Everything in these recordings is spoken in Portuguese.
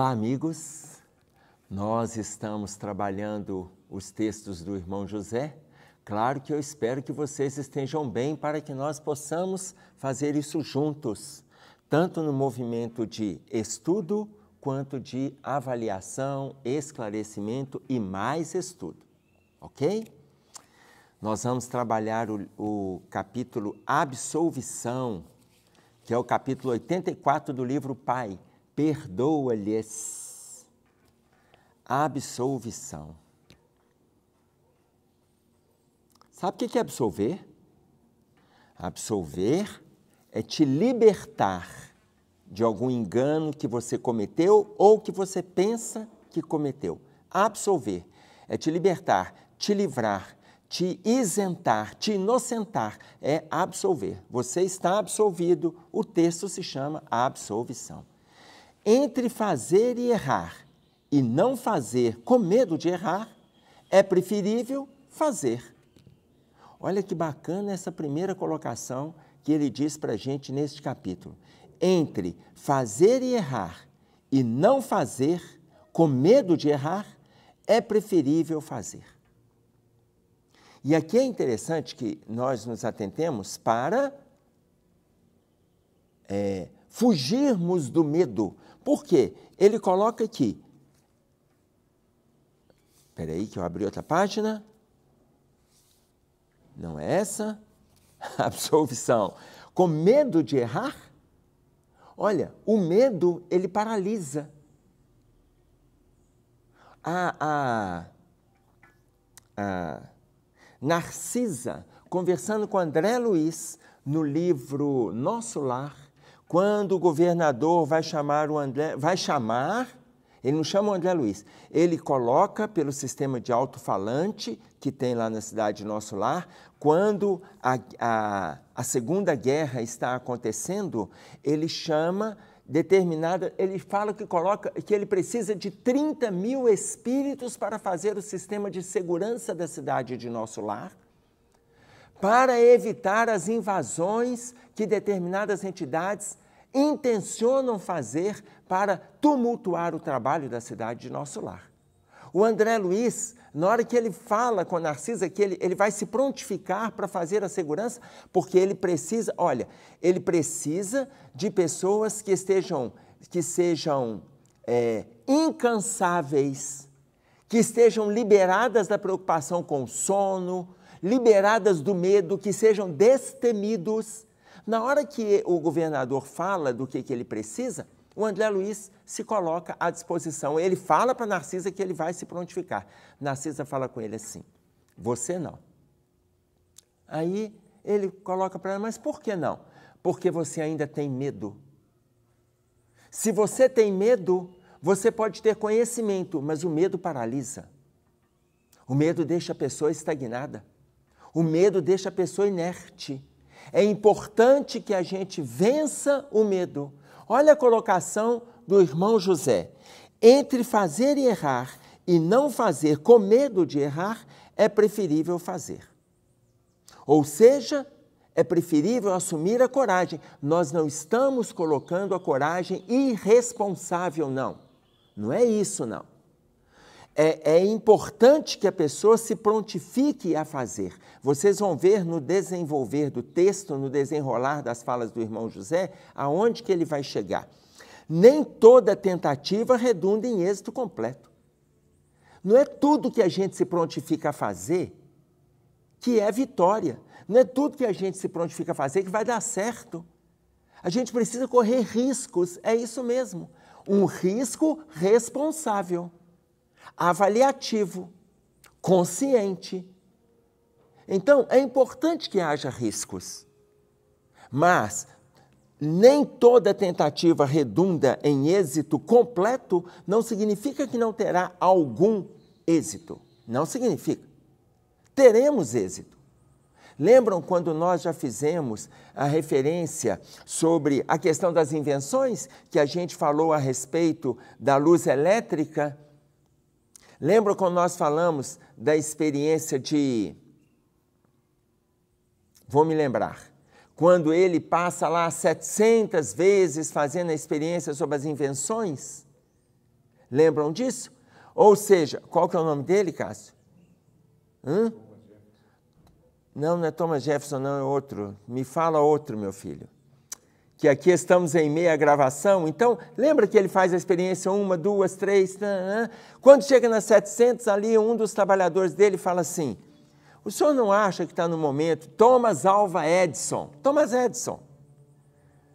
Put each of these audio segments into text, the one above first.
Olá, amigos. Nós estamos trabalhando os textos do irmão José. Claro que eu espero que vocês estejam bem para que nós possamos fazer isso juntos, tanto no movimento de estudo, quanto de avaliação, esclarecimento e mais estudo, ok? Nós vamos trabalhar o capítulo Absolvição, que é o capítulo 84 do livro Pai. Perdoa-lhes. Absolvição. Sabe o que é absolver? Absolver é te libertar de algum engano que você cometeu ou que você pensa que cometeu. Absolver é te libertar, te livrar, te isentar, te inocentar, é absolver. Você está absolvido, o texto se chama absolvição. Entre fazer e errar e não fazer com medo de errar, é preferível fazer. Olha que bacana essa primeira colocação que ele diz para a gente neste capítulo. Entre fazer e errar e não fazer com medo de errar, é preferível fazer. E aqui é interessante que nós nos atentemos para fugirmos do medo. Por quê? Ele coloca aqui. Espera aí que eu abri outra página. Não é essa? Absolvição. Com medo de errar? Olha, o medo, ele paralisa. A Narcisa, conversando com André Luiz, no livro Nosso Lar, quando o governador vai chamar o André, ele não chama o André Luiz, ele coloca pelo sistema de alto-falante que tem lá na cidade Nosso Lar, quando a Segunda Guerra está acontecendo, ele chama ele fala que ele precisa de 30 mil espíritos para fazer o sistema de segurança da cidade de Nosso Lar, para evitar as invasões que determinadas entidades intencionam fazer para tumultuar o trabalho da cidade de Nosso Lar. O André Luiz, na hora que ele fala com a Narcisa, que ele vai se prontificar para fazer a segurança, porque ele precisa de pessoas que sejam incansáveis, que estejam liberadas da preocupação com o sono, liberadas do medo, que sejam destemidos. Na hora que o governador fala do que ele precisa, o André Luiz se coloca à disposição. Ele fala para Narcisa que ele vai se prontificar. Narcisa fala com ele assim, você não. Aí ele coloca para ela, mas por que não? Porque você ainda tem medo. Se você tem medo, você pode ter conhecimento, mas o medo paralisa. O medo deixa a pessoa estagnada. O medo deixa a pessoa inerte. É importante que a gente vença o medo. Olha a colocação do irmão José. Entre fazer e errar e não fazer com medo de errar, é preferível fazer. Ou seja, é preferível assumir a coragem. Nós não estamos colocando a coragem irresponsável, não. Não é isso, não. É importante que a pessoa se prontifique a fazer. Vocês vão ver no desenvolver do texto, no desenrolar das falas do irmão José, aonde que ele vai chegar. Nem toda tentativa redunda em êxito completo. Não é tudo que a gente se prontifica a fazer que é vitória. Não é tudo que a gente se prontifica a fazer que vai dar certo. A gente precisa correr riscos, é isso mesmo. Um risco responsável, avaliativo, consciente. Então, é importante que haja riscos, mas nem toda tentativa redunda em êxito completo, não significa que não terá algum êxito. Não significa. Teremos êxito. Lembram quando nós já fizemos a referência sobre a questão das invenções, que a gente falou a respeito da luz elétrica? Lembram quando nós falamos da experiência vou me lembrar, quando ele passa lá 700 vezes fazendo a experiência sobre as invenções? Lembram disso? Ou seja, qual que é o nome dele, Cássio? Não é Thomas Jefferson, não, é outro. Me fala outro, meu filho. Que aqui estamos em meia gravação. Então, lembra que ele faz a experiência 1, 2, 3... Quando chega nas 700, ali um dos trabalhadores dele fala assim, o senhor não acha que está no momento Thomas Alva Edison? Thomas Edison.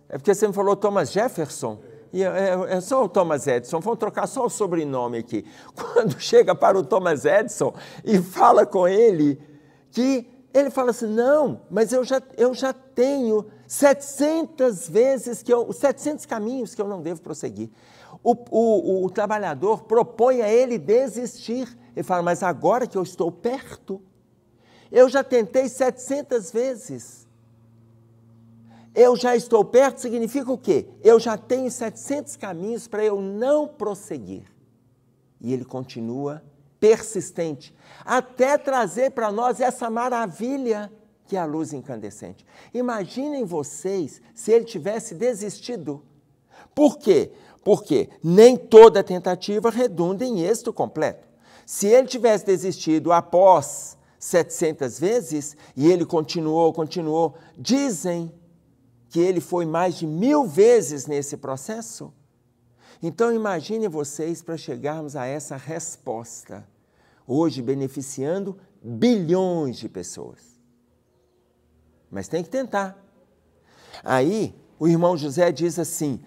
É porque você me falou Thomas Jefferson? E é só o Thomas Edison, vamos trocar só o sobrenome aqui. Quando chega para o Thomas Edison e fala com ele, que ele fala assim, não, mas eu já tenho 700 vezes, 700 caminhos que eu não devo prosseguir. O trabalhador propõe a ele desistir. Ele fala, mas agora que eu estou perto, eu já tentei 700 vezes. Eu já estou perto significa o quê? Eu já tenho 700 caminhos para eu não prosseguir. E ele continua persistente, até trazer para nós essa maravilha que é a luz incandescente. Imaginem vocês se ele tivesse desistido. Por quê? Porque nem toda tentativa redunda em êxito completo. Se ele tivesse desistido após 700 vezes, e ele continuou, dizem que ele foi mais de 1000 vezes nesse processo. Então, imaginem vocês para chegarmos a essa resposta, hoje beneficiando bilhões de pessoas. Mas tem que tentar. Aí, o irmão José diz assim,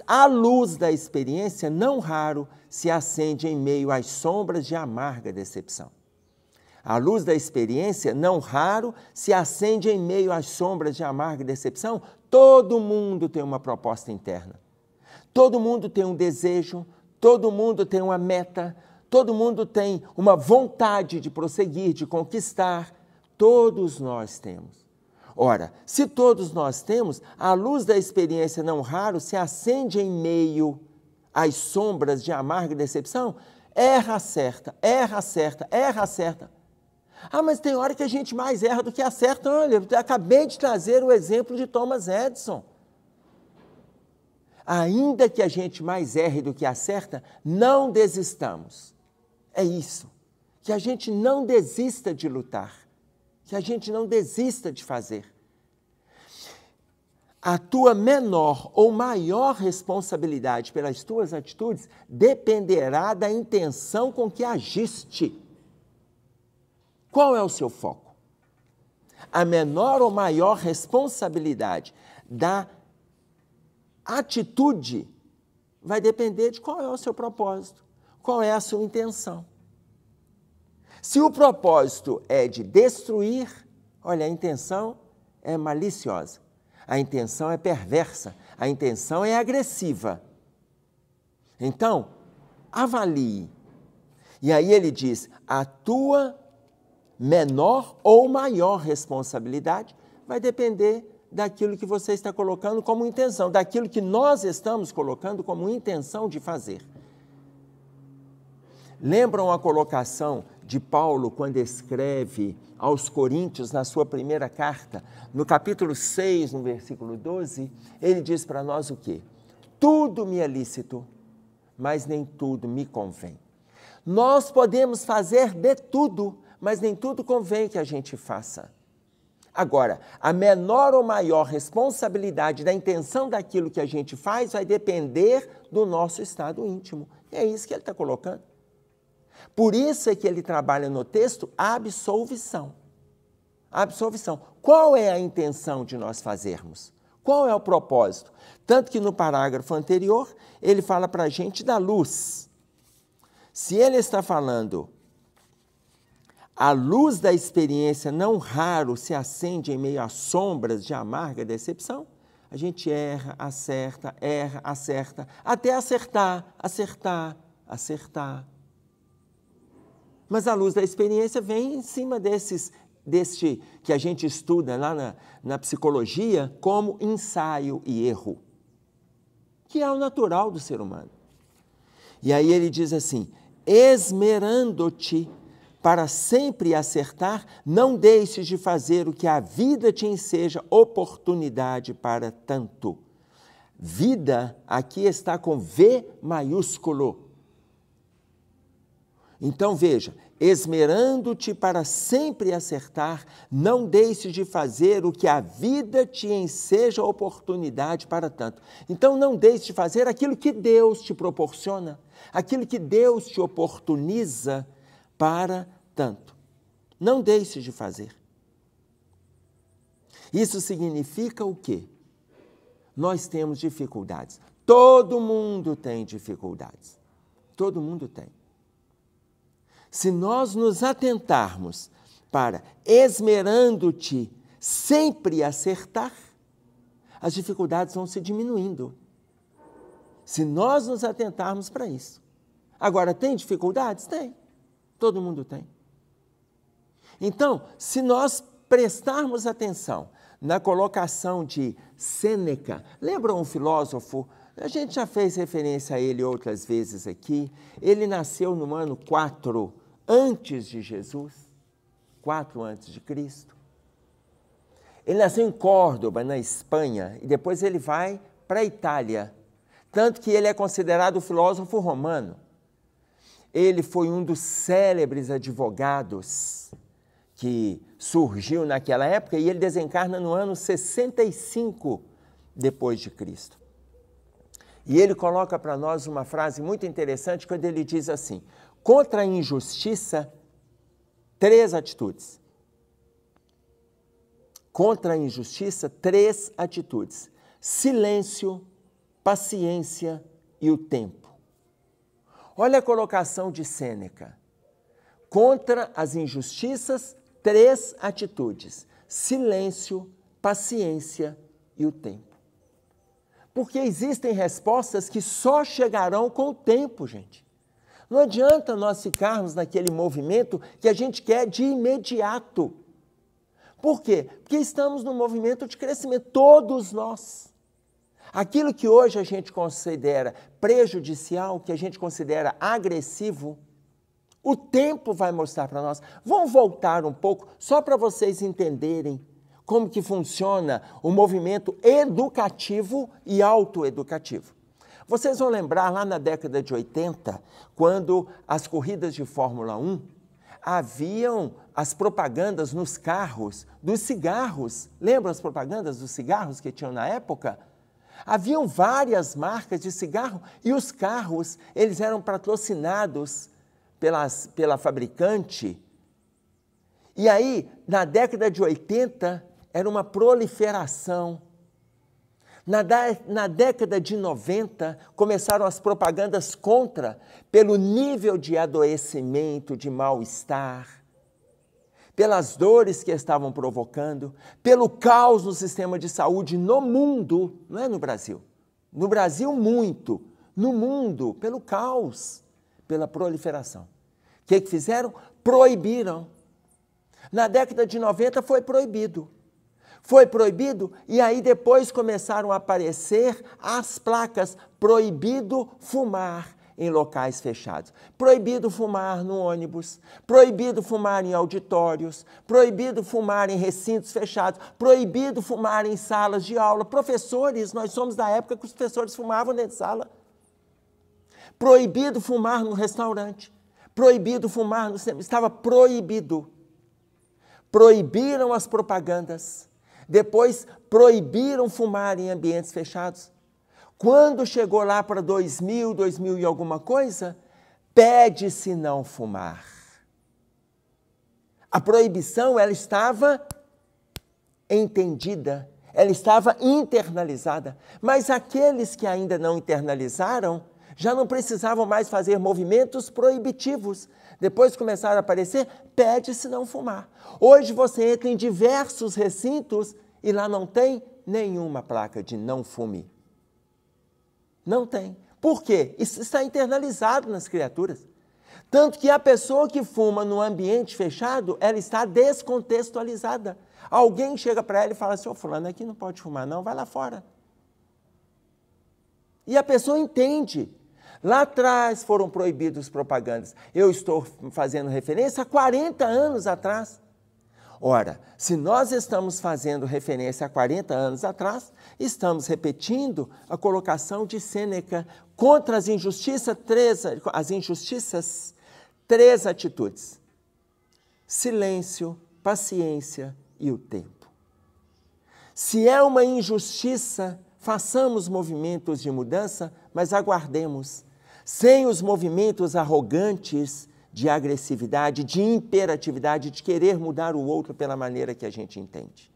a luz da experiência, não raro, se acende em meio às sombras de amarga decepção. A luz da experiência, não raro, se acende em meio às sombras de amarga decepção. Todo mundo tem uma proposta interna. Todo mundo tem um desejo, todo mundo tem uma meta, todo mundo tem uma vontade de prosseguir, de conquistar. Todos nós temos. Ora, se todos nós temos, a luz da experiência, não raro, se acende em meio às sombras de amarga decepção. Erra, acerta, erra, acerta, erra, acerta. Ah, mas tem hora que a gente mais erra do que acerta. Olha, eu acabei de trazer o exemplo de Thomas Edison. Ainda que a gente mais erre do que acerta, não desistamos. É isso. Que a gente não desista de lutar. Que a gente não desista de fazer. A tua menor ou maior responsabilidade pelas tuas atitudes dependerá da intenção com que agiste. Qual é o seu foco? A menor ou maior responsabilidade da atitude vai depender de qual é o seu propósito, qual é a sua intenção. Se o propósito é de destruir, olha, a intenção é maliciosa, a intenção é perversa, a intenção é agressiva. Então, avalie. E aí ele diz, a tua menor ou maior responsabilidade vai depender daquilo que você está colocando como intenção, daquilo que nós estamos colocando como intenção de fazer. Lembram a colocação de Paulo quando escreve aos Coríntios na sua primeira carta, no capítulo 6, no versículo 12, ele diz para nós o quê? Tudo me é lícito, mas nem tudo me convém. Nós podemos fazer de tudo, mas nem tudo convém que a gente faça. Agora, a menor ou maior responsabilidade da intenção daquilo que a gente faz vai depender do nosso estado íntimo. E é isso que ele está colocando. Por isso é que ele trabalha no texto a absolvição. A absolvição. Qual é a intenção de nós fazermos? Qual é o propósito? Tanto que no parágrafo anterior, ele fala para a gente da luz. Se ele está falando, a luz da experiência não raro se acende em meio às sombras de amarga decepção, a gente erra, acerta, até acertar. Mas a luz da experiência vem em cima deste que a gente estuda lá na psicologia como ensaio e erro, que é o natural do ser humano. E aí ele diz assim, esmerando-te para sempre acertar, não deixes de fazer o que a vida te enseja oportunidade para tanto. Vida aqui está com V maiúsculo. Então veja, esmerando-te para sempre acertar, não deixes de fazer o que a vida te enseja oportunidade para tanto. Então não deixes de fazer aquilo que Deus te proporciona, aquilo que Deus te oportuniza para tanto. Não deixes de fazer. Isso significa o quê? Nós temos dificuldades. Todo mundo tem dificuldades. Todo mundo tem. Se nós nos atentarmos para esmerando-te sempre acertar, as dificuldades vão se diminuindo. Se nós nos atentarmos para isso. Agora, tem dificuldades? Tem. Todo mundo tem. Então, se nós prestarmos atenção na colocação de Sêneca, lembra um filósofo? A gente já fez referência a ele outras vezes aqui. Ele nasceu no ano 4 antes de Jesus, 4 antes de Cristo. Ele nasceu em Córdoba, na Espanha, e depois ele vai para a Itália. Tanto que ele é considerado o filósofo romano. Ele foi um dos célebres advogados que surgiu naquela época, e ele desencarna no ano 65 depois de Cristo. E ele coloca para nós uma frase muito interessante quando ele diz assim: contra a injustiça, 3 atitudes. Contra a injustiça, 3 atitudes: silêncio, paciência e o tempo. Olha a colocação de Sêneca. Contra as injustiças, 3 atitudes: silêncio, paciência e o tempo. Porque existem respostas que só chegarão com o tempo, gente. Não adianta nós ficarmos naquele movimento que a gente quer de imediato. Por quê? Porque estamos num movimento de crescimento, todos nós. Aquilo que hoje a gente considera prejudicial, que a gente considera agressivo, o tempo vai mostrar para nós. Vamos voltar um pouco, só para vocês entenderem como que funciona o movimento educativo e autoeducativo. Vocês vão lembrar lá na década de 80, quando as corridas de Fórmula 1, haviam as propagandas nos carros dos cigarros. Lembram as propagandas dos cigarros que tinham na época? Haviam várias marcas de cigarro e os carros, eles eram patrocinados pela fabricante. E aí, na década de 80, era uma proliferação. Na década de 90, começaram as propagandas contra, pelo nível de adoecimento, de mal-estar, pelas dores que estavam provocando, pelo caos no sistema de saúde no mundo, não é no Brasil. No Brasil, muito. No mundo, pelo caos, pela proliferação. O que fizeram? Proibiram. Na década de 90 foi proibido. Foi proibido e aí depois começaram a aparecer as placas: proibido fumar em locais fechados, proibido fumar no ônibus, proibido fumar em auditórios, proibido fumar em recintos fechados, proibido fumar em salas de aula. Professores, nós somos da época que os professores fumavam dentro de sala. Proibido fumar no restaurante, proibido fumar no cinema, estava proibido. Proibiram as propagandas. Depois, proibiram fumar em ambientes fechados. Quando chegou lá para 2000 e alguma coisa, pede-se não fumar. A proibição, ela estava entendida, ela estava internalizada. Mas aqueles que ainda não internalizaram, já não precisavam mais fazer movimentos proibitivos. Depois começaram a aparecer, pede-se não fumar. Hoje você entra em diversos recintos e lá não tem nenhuma placa de não fume. Não tem. Por quê? Isso está internalizado nas criaturas. Tanto que a pessoa que fuma num ambiente fechado, ela está descontextualizada. Alguém chega para ela e fala assim: ô fulano, aqui não pode fumar não, vai lá fora. E a pessoa entende. Lá atrás foram proibidos propagandas. Eu estou fazendo referência a 40 anos atrás. Ora, se nós estamos fazendo referência a 40 anos atrás, estamos repetindo a colocação de Sêneca contra as injustiças, três atitudes: silêncio, paciência e o tempo. Se é uma injustiça, façamos movimentos de mudança, mas aguardemos, sem os movimentos arrogantes de agressividade, de imperatividade, de querer mudar o outro pela maneira que a gente entende.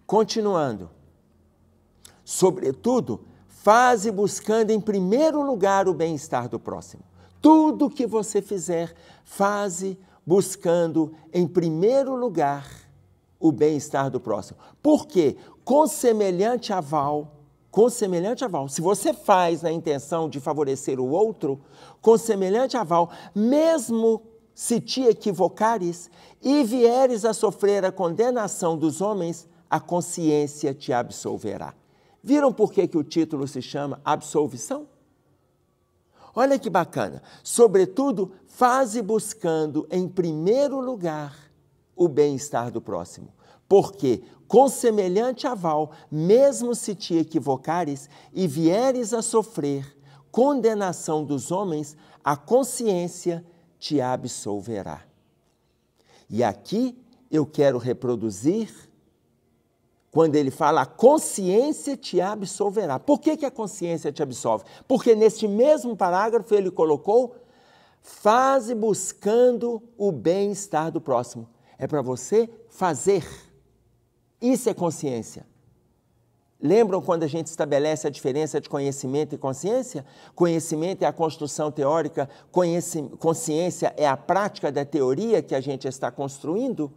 Continuando. Sobretudo, faze buscando em primeiro lugar o bem-estar do próximo. Tudo que você fizer, faze buscando em primeiro lugar o bem-estar do próximo. Por quê? Com semelhante aval, se você faz na intenção de favorecer o outro, com semelhante aval, mesmo se te equivocares e vieres a sofrer a condenação dos homens, a consciência te absolverá. Viram por que o título se chama Absolvição? Olha que bacana. Sobretudo, faze buscando em primeiro lugar o bem-estar do próximo. Porque, com semelhante aval, mesmo se te equivocares e vieres a sofrer condenação dos homens, a consciência te absolverá. E aqui eu quero reproduzir, quando ele fala, a consciência te absolverá. Por que a consciência te absolve? Porque neste mesmo parágrafo ele colocou, faze buscando o bem-estar do próximo. É para você fazer. Isso é consciência. Lembram quando a gente estabelece a diferença de conhecimento e consciência? Conhecimento é a construção teórica, consciência é a prática da teoria que a gente está construindo.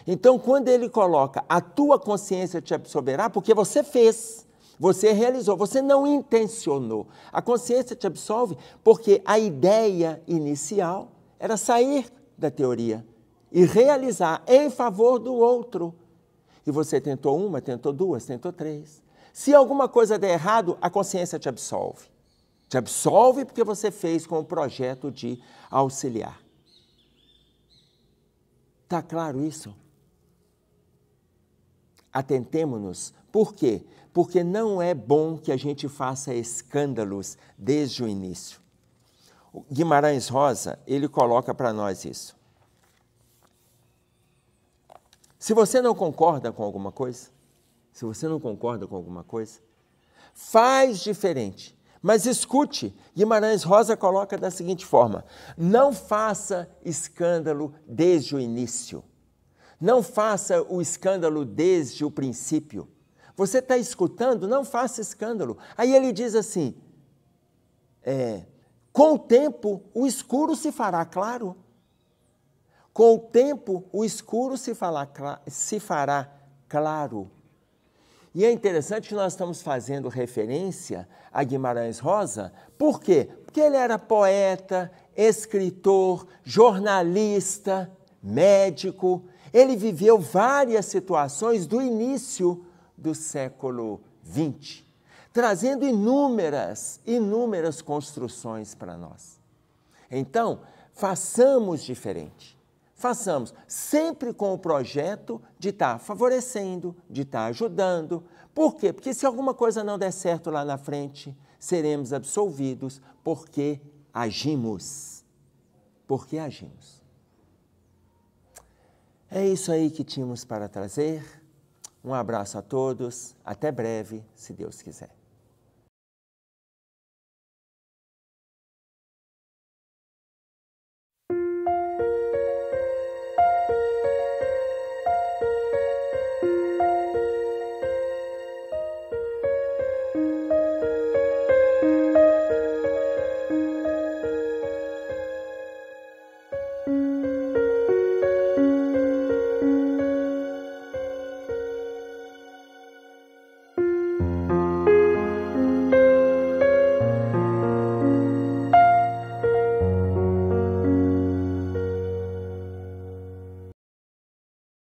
Então, quando ele coloca a tua consciência te absolverá, porque você fez, você realizou, você não intencionou. A consciência te absolve porque a ideia inicial era sair da teoria e realizar em favor do outro. E você tentou uma, tentou duas, tentou três. Se alguma coisa der errado, a consciência te absolve. Te absolve porque você fez com o projeto de auxiliar. Está claro isso? Atentemo-nos. Por quê? Porque não é bom que a gente faça escândalos desde o início. O Guimarães Rosa, ele coloca para nós isso. Se você não concorda com alguma coisa, faz diferente. Mas escute, Guimarães Rosa coloca da seguinte forma, não faça escândalo desde o início. Não faça o escândalo desde o princípio. Você está escutando, não faça escândalo. Aí ele diz assim, com o tempo o escuro se fará claro. Com o tempo, o escuro se fará claro. E é interessante que nós estamos fazendo referência a Guimarães Rosa. Por quê? Porque ele era poeta, escritor, jornalista, médico. Ele viveu várias situações do início do século XX, trazendo inúmeras construções para nós. Então, façamos diferente. Façamos sempre com o projeto de estar favorecendo, de estar ajudando. Por quê? Porque se alguma coisa não der certo lá na frente, seremos absolvidos porque agimos. Porque agimos. É isso aí que tínhamos para trazer. Um abraço a todos. Até breve, se Deus quiser.